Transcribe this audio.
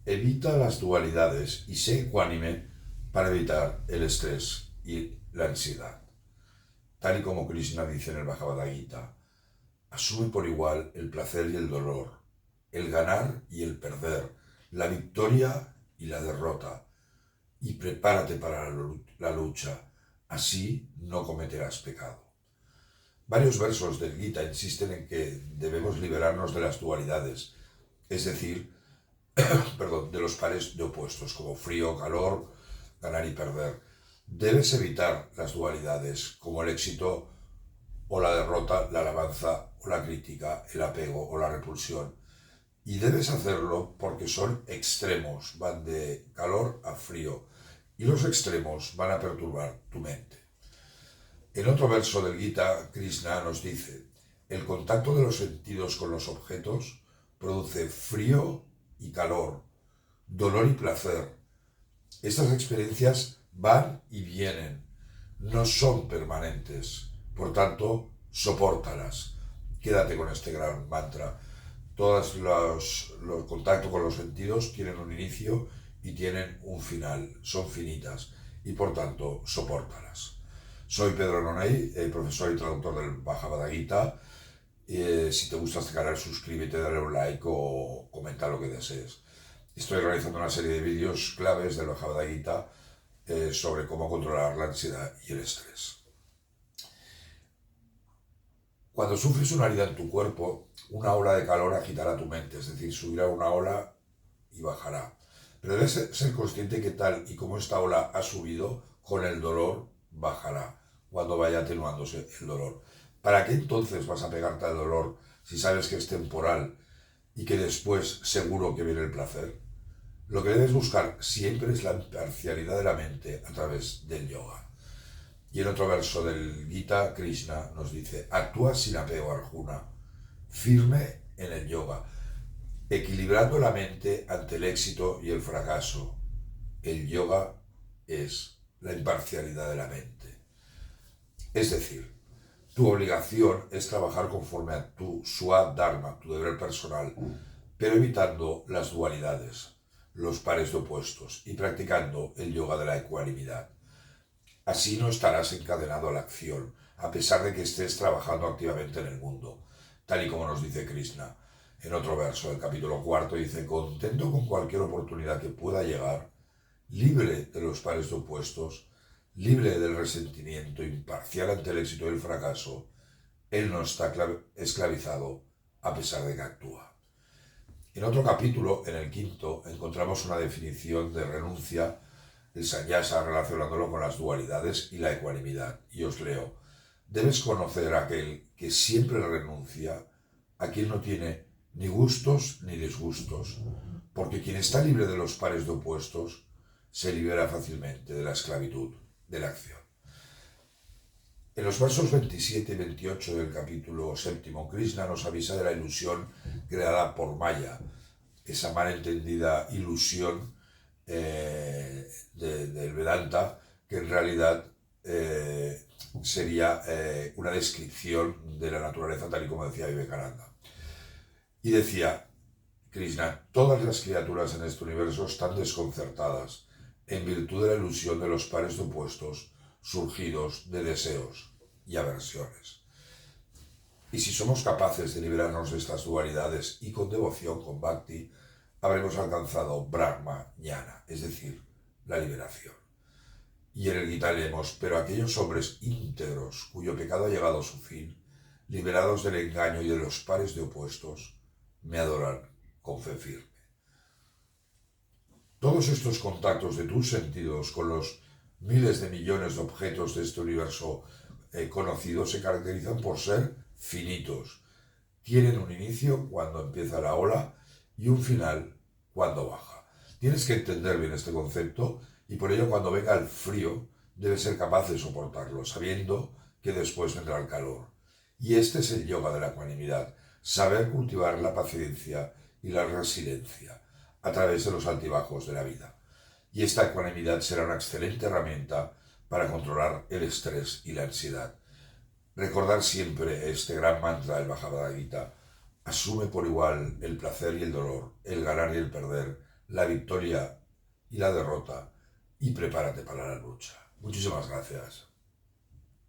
Evita las dualidades y sé ecuánime para evitar el estrés y la ansiedad. Tal y como Krishna dice en el Bhagavad Gita, asume por igual el placer y el dolor, el ganar y el perder, la victoria y la derrota, y prepárate para la lucha, así no cometerás pecado. Varios versos del Gita insisten en que debemos liberarnos de las dualidades, es decir, de los pares de opuestos como frío, calor, ganar y perder. Debes evitar las dualidades como el éxito o la derrota, la alabanza o la crítica, el apego o la repulsión. Y debes hacerlo porque son extremos, van de calor a frío, y los extremos van a perturbar tu mente. En otro verso del Gita, Krishna nos dice, el contacto de los sentidos con los objetos produce frío y calor, dolor y placer. Estas experiencias van y vienen, no son permanentes, por tanto, sopórtalas. Quédate con este gran mantra. Todos los contactos con los sentidos tienen un inicio y tienen un final, son finitas, y por tanto, sopórtalas. Soy Pedro Nonay, profesor y traductor del Bhagavad Gita. Si te gusta este canal, suscríbete, dale un like o comenta lo que desees. Estoy realizando una serie de vídeos claves del Bhagavad Gita sobre cómo controlar la ansiedad y el estrés. Cuando sufres una herida en tu cuerpo, una ola de calor agitará tu mente, es decir, subirá una ola y bajará. Pero debes ser consciente que tal y como esta ola ha subido, con el dolor bajará, cuando vaya atenuándose el dolor. ¿Para qué entonces vas a pegarte al dolor si sabes que es temporal y que después seguro que viene el placer? Lo que debes buscar siempre es la imparcialidad de la mente a través del yoga. Y en otro verso del Gita, Krishna nos dice, actúa sin apego, Arjuna, firme en el yoga, equilibrando la mente ante el éxito y el fracaso. El yoga es la imparcialidad de la mente. Es decir, tu obligación es trabajar conforme a tu Swadharma, tu deber personal, pero evitando las dualidades, los pares de opuestos y practicando el yoga de la ecuanimidad. Así no estarás encadenado a la acción, a pesar de que estés trabajando activamente en el mundo, tal y como nos dice Krishna. En otro verso del capítulo 4 dice, contento con cualquier oportunidad que pueda llegar, libre de los pares de opuestos, libre del resentimiento, imparcial ante el éxito y el fracaso, él no está esclavizado a pesar de que actúa. En otro capítulo, en el 5, encontramos una definición de renuncia, el sannyasa, relacionándolo con las dualidades y la ecuanimidad. Y os leo, debes conocer a aquel que siempre renuncia, a quien no tiene ni gustos ni disgustos, porque quien está libre de los pares de opuestos se libera fácilmente de la esclavitud de la acción. En los versos 27 y 28 del capítulo 7, Krishna nos avisa de la ilusión creada por esa malentendida ilusión del Vedanta, que en realidad sería una descripción de la naturaleza tal y como decía Vivekananda. Y decía Krishna, todas las criaturas en este universo están desconcertadas en virtud de la ilusión de los pares de opuestos surgidos de deseos y aversiones. Y si somos capaces de liberarnos de estas dualidades y con devoción, con bhakti, habremos alcanzado Brahma Jnana, es decir, la liberación. Y en el Gita leemos, pero aquellos hombres íntegros cuyo pecado ha llegado a su fin, liberados del engaño y de los pares de opuestos, me adoran con fe firme. Todos estos contactos de tus sentidos con los miles de millones de objetos de este universo conocido se caracterizan por ser finitos. Tienen un inicio cuando empieza la ola y un final cuando baja. Tienes que entender bien este concepto y por ello cuando venga el frío debes ser capaz de soportarlo, sabiendo que después vendrá el calor. Y este es el yoga de la ecuanimidad, saber cultivar la paciencia y la resiliencia a través de los altibajos de la vida. Y esta ecuanimidad será una excelente herramienta para controlar el estrés y la ansiedad. Recordar siempre este gran mantra del Bhagavad Gita, asume por igual el placer y el dolor, el ganar y el perder, la victoria y la derrota y prepárate para la lucha. Muchísimas gracias.